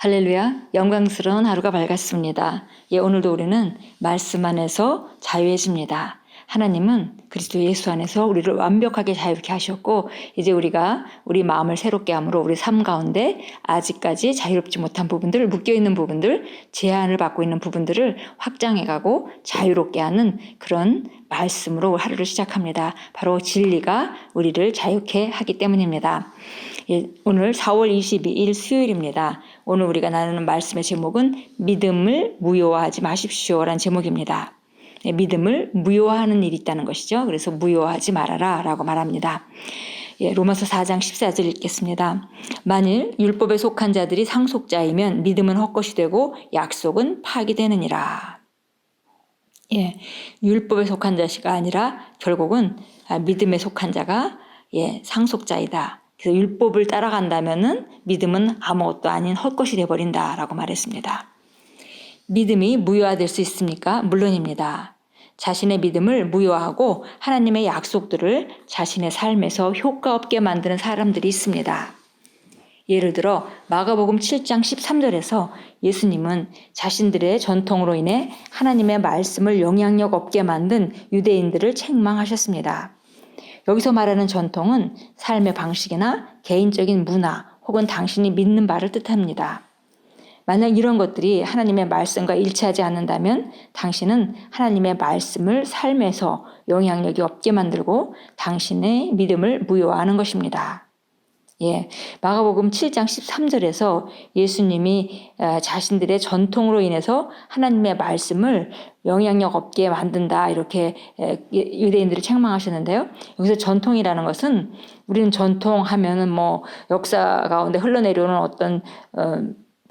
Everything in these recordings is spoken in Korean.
할렐루야, 영광스러운 하루가 밝았습니다. 오늘도 우리는 말씀 안에서 자유해집니다. 하나님은 그리스도 예수 안에서 우리를 완벽하게 자유케 하셨고, 이제 우리가 우리 마음을 새롭게 함으로 우리 삶 가운데 아직까지 자유롭지 못한 부분들, 묶여있는 부분들, 제한을 받고 있는 부분들을 확장해가고 자유롭게 하는 그런 말씀으로 하루를 시작합니다. 바로 진리가 우리를 자유케 하기 때문입니다. 오늘 4월 22일 수요일입니다. 오늘 우리가 나누는 말씀의 제목은 믿음을 무효화하지 마십시오라는 제목입니다. 믿음을 무효화하는 일이 있다는 것이죠. 그래서 무효화하지 말아라 라고 말합니다. 로마서 4장 14절 읽겠습니다. 만일 율법에 속한 자들이 상속자이면 믿음은 헛것이 되고 약속은 파기되느니라. 율법에 속한 자가 아니라 결국은 믿음에 속한 자가 상속자이다. 그래서 율법을 따라간다면은 믿음은 아무것도 아닌 헛것이 되어버린다라고 말했습니다. 믿음이 무효화될 수 있습니까? 물론입니다. 자신의 믿음을 무효화하고 하나님의 약속들을 자신의 삶에서 효과 없게 만드는 사람들이 있습니다. 예를 들어 마가복음 7장 13절에서 예수님은 자신들의 전통으로 인해 하나님의 말씀을 영향력 없게 만든 유대인들을 책망하셨습니다. 여기서 말하는 전통은 삶의 방식이나 개인적인 문화 혹은 당신이 믿는 바를 뜻합니다. 만약 이런 것들이 하나님의 말씀과 일치하지 않는다면 당신은 하나님의 말씀을 삶에서 영향력이 없게 만들고 당신의 믿음을 무효화하는 것입니다. 마가복음 7장 13절에서 예수님이 자신들의 전통으로 인해서 하나님의 말씀을 영향력 없게 만든다 이렇게 유대인들을 책망하셨는데요. 여기서 전통이라는 것은 우리는 전통하면은 역사 가운데 흘러내려오는 어떤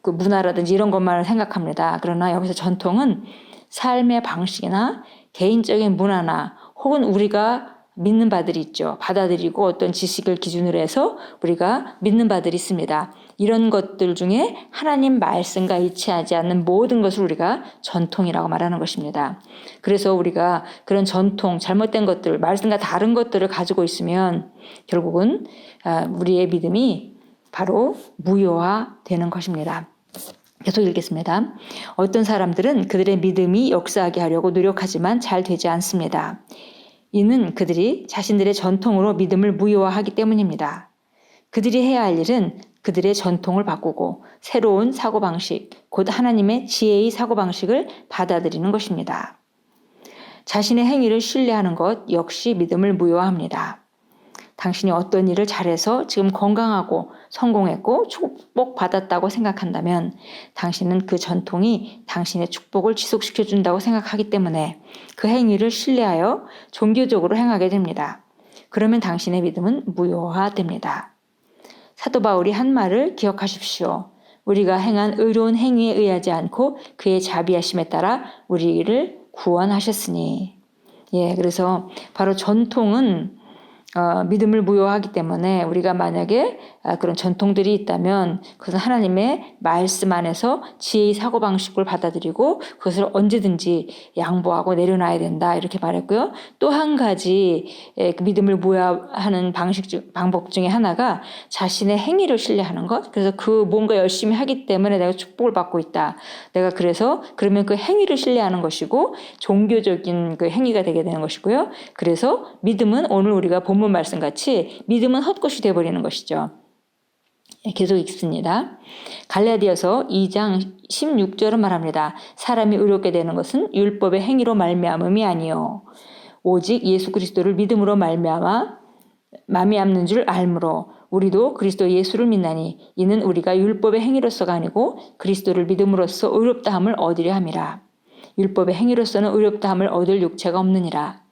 그 문화라든지 이런 것만을 생각합니다. 그러나 여기서 전통은 삶의 방식이나 개인적인 문화나 혹은 우리가 믿는 바들이 있죠. 받아들이고 어떤 지식을 기준으로 해서 우리가 믿는 바들이 있습니다. 이런 것들 중에 하나님 말씀과 일치하지 않는 모든 것을 우리가 전통이라고 말하는 것입니다. 그래서 우리가 그런 전통, 잘못된 것들, 말씀과 다른 것들을 가지고 있으면 결국은 우리의 믿음이 바로 무효화되는 것입니다. 계속 읽겠습니다. 어떤 사람들은 그들의 믿음이 역사하게 하려고 노력하지만 잘 되지 않습니다. 이는 그들이 자신들의 전통으로 믿음을 무효화하기 때문입니다. 그들이 해야 할 일은 그들의 전통을 바꾸고 새로운 사고방식, 곧 하나님의 지혜의 사고방식을 받아들이는 것입니다. 자신의 행위를 신뢰하는 것 역시 믿음을 무효화합니다. 당신이 어떤 일을 잘해서 지금 건강하고 성공했고 축복받았다고 생각한다면 당신은 그 전통이 당신의 축복을 지속시켜준다고 생각하기 때문에 그 행위를 신뢰하여 종교적으로 행하게 됩니다. 그러면 당신의 믿음은 무효화됩니다. 사도 바울이 한 말을 기억하십시오. 우리가 행한 의로운 행위에 의하지 않고 그의 자비하심에 따라 우리를 구원하셨으니. 그래서 바로 전통은 믿음을 무효화하기 때문에 우리가 만약에 그런 전통들이 있다면 그것은 하나님의 말씀 안에서 지혜의 사고방식을 받아들이고 그것을 언제든지 양보하고 내려놔야 된다 이렇게 말했고요. 또 한 가지 믿음을 무효화하는 방법 중에 하나가 자신의 행위를 신뢰하는 것. 그래서 그 뭔가 열심히 하기 때문에 내가 축복을 받고 있다. 내가 그러면 그 행위를 신뢰하는 것이고 종교적인 그 행위가 되게 되는 것이고요. 그래서 믿음은 오늘 우리가 본문 말씀같이 믿음은 헛것이 되어버리는 것이죠. 계속 읽습니다. 갈라디아서 2장 16절은 말합니다. 사람이 의롭게 되는 것은 율법의 행위로 말미암음이 아니요 오직 예수 그리스도를 믿음으로 말미암는 줄 알므로 우리도 그리스도 예수를 믿나니 이는 우리가 율법의 행위로서가 아니고 그리스도를 믿음으로써 의롭다함을 얻으려 함이라. 율법의 행위로서는 의롭다함을 얻을 육체가 없느니라.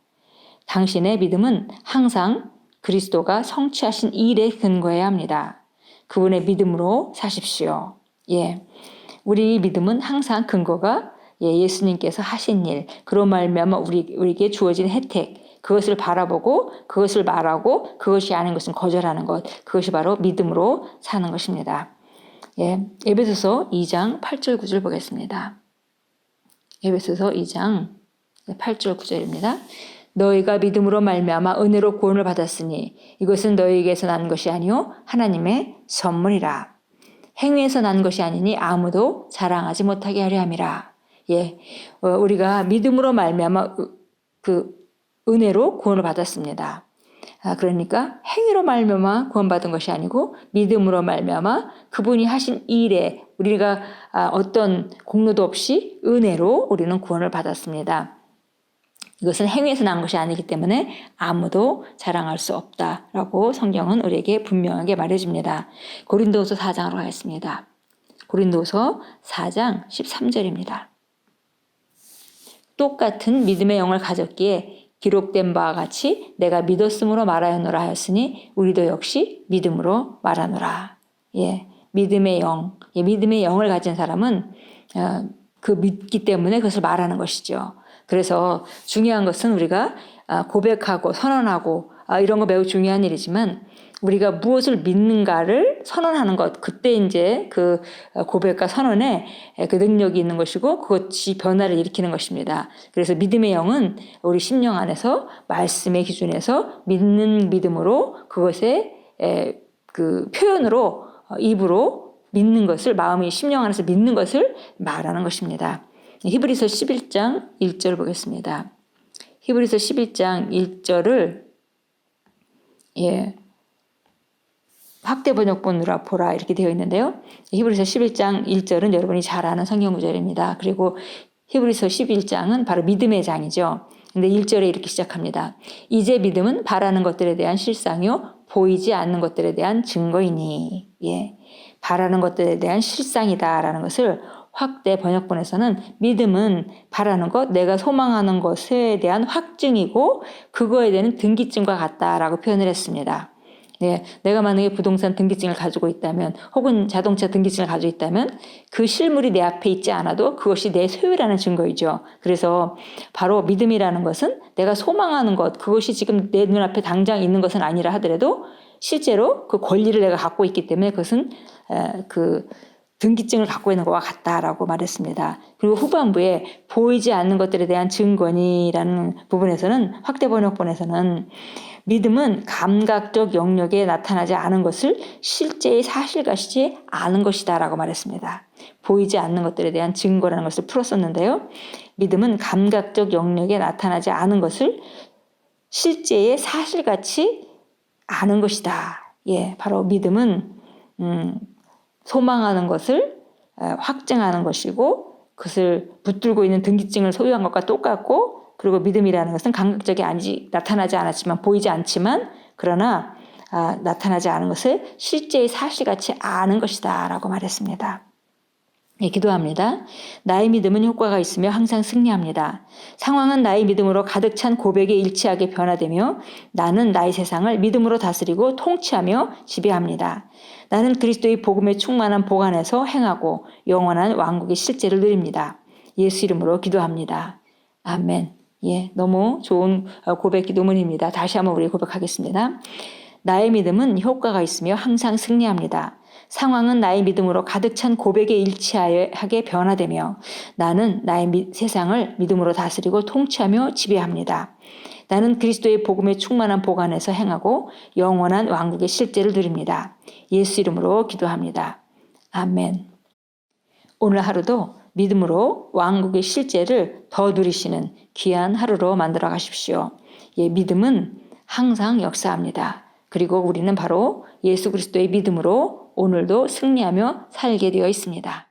당신의 믿음은 항상 그리스도가 성취하신 일에 근거해야 합니다. 그분의 믿음으로 사십시오. 우리 믿음은 항상 근거가 예수님께서 하신 일, 그로 말미암아 우리에게 주어진 혜택, 그것을 바라보고 그것을 말하고 그것이 아닌 것은 거절하는 것, 그것이 바로 믿음으로 사는 것입니다. 에베소서 2장 8절 9절 보겠습니다. 에베소서 2장 8절 9절입니다. 너희가 믿음으로 말미암아 은혜로 구원을 받았으니 이것은 너희에게서 난 것이 아니요 하나님의 선물이라. 행위에서 난 것이 아니니 아무도 자랑하지 못하게 하려 함이라. 예, 우리가 믿음으로 말미암아 그 은혜로 구원을 받았습니다. 그러니까 행위로 말미암아 구원받은 것이 아니고 믿음으로 말미암아 그분이 하신 일에 우리가 어떤 공로도 없이 은혜로 우리는 구원을 받았습니다. 이것은 행위에서 난 것이 아니기 때문에 아무도 자랑할 수 없다라고 성경은 우리에게 분명하게 말해줍니다. 고린도후서 4장으로 가겠습니다. 고린도후서 4장 13절입니다. 똑같은 믿음의 영을 가졌기에 기록된 바와 같이 내가 믿었으므로 말하였노라 하였으니 우리도 역시 믿음으로 말하노라. 예, 믿음의 영, 믿음의 영을 가진 사람은 그 믿기 때문에 그것을 말하는 것이죠. 그래서 중요한 것은 우리가 고백하고 선언하고 이런 거 매우 중요한 일이지만 우리가 무엇을 믿는가를 선언하는 것, 그때 이제 그 고백과 선언에 그 능력이 있는 것이고 그것이 변화를 일으키는 것입니다. 그래서 믿음의 영은 우리 심령 안에서 말씀의 기준에서 믿는 믿음으로 그것의 그 표현으로 입으로 믿는 것을 마음이 심령 안에서 믿는 것을 말하는 것입니다. 히브리서 11장 1절 보겠습니다. 히브리서 11장 1절을 확대 번역본으로 보라 이렇게 되어 있는데요. 히브리서 11장 1절은 여러분이 잘 아는 성경 구절입니다. 그리고 히브리서 11장은 바로 믿음의 장이죠. 근데 1절에 이렇게 시작합니다. 이제 믿음은 바라는 것들에 대한 실상이요 보이지 않는 것들에 대한 증거이니. 바라는 것들에 대한 실상이다라는 것을 확대 번역본에서는 믿음은 바라는 것, 내가 소망하는 것에 대한 확증이고 그거에 대한 등기증과 같다라고 표현을 했습니다. 내가 만약에 부동산 등기증을 가지고 있다면 혹은 자동차 등기증을 가지고 있다면 그 실물이 내 앞에 있지 않아도 그것이 내 소유라는 증거이죠. 그래서 바로 믿음이라는 것은 내가 소망하는 것, 그것이 지금 내 눈앞에 당장 있는 것은 아니라 하더라도 실제로 그 권리를 내가 갖고 있기 때문에 그것은 그 등기증을 갖고 있는 것과 같다라고 말했습니다. 그리고 후반부에 보이지 않는 것들에 대한 증거니라는 부분에서는 확대 번역본에서는 믿음은 감각적 영역에 나타나지 않은 것을 실제의 사실같이 아는 것이다라고 말했습니다. 보이지 않는 것들에 대한 증거라는 것을 풀었었는데요. 믿음은 감각적 영역에 나타나지 않은 것을 실제의 사실같이 아는 것이다. 바로 믿음은 소망하는 것을 확증하는 것이고 그것을 붙들고 있는 등기증을 소유한 것과 똑같고 그리고 믿음이라는 것은 감각적이 나타나지 않았지만 보이지 않지만 그러나 나타나지 않은 것을 실제의 사실같이 아는 것이다 라고 말했습니다. 기도합니다. 나의 믿음은 효과가 있으며 항상 승리합니다. 상황은 나의 믿음으로 가득 찬 고백에 일치하게 변화되며 나는 나의 세상을 믿음으로 다스리고 통치하며 지배합니다. 나는 그리스도의 복음에 충만한 복 안에서 행하고 영원한 왕국의 실제를 누립니다. 예수 이름으로 기도합니다. 아멘. 너무 좋은 고백 기도문입니다. 다시 한번 우리 고백하겠습니다. 나의 믿음은 효과가 있으며 항상 승리합니다. 상황은 나의 믿음으로 가득 찬 고백에 일치하게 변화되며 나는 나의 세상을 믿음으로 다스리고 통치하며 지배합니다. 나는 그리스도의 복음에 충만한 복 안에서 행하고 영원한 왕국의 실제를 누립니다. 예수 이름으로 기도합니다. 아멘. 오늘 하루도 믿음으로 왕국의 실제를 더 누리시는 귀한 하루로 만들어 가십시오. 믿음은 항상 역사합니다. 그리고 우리는 바로 예수 그리스도의 믿음으로 오늘도 승리하며 살게 되어 있습니다.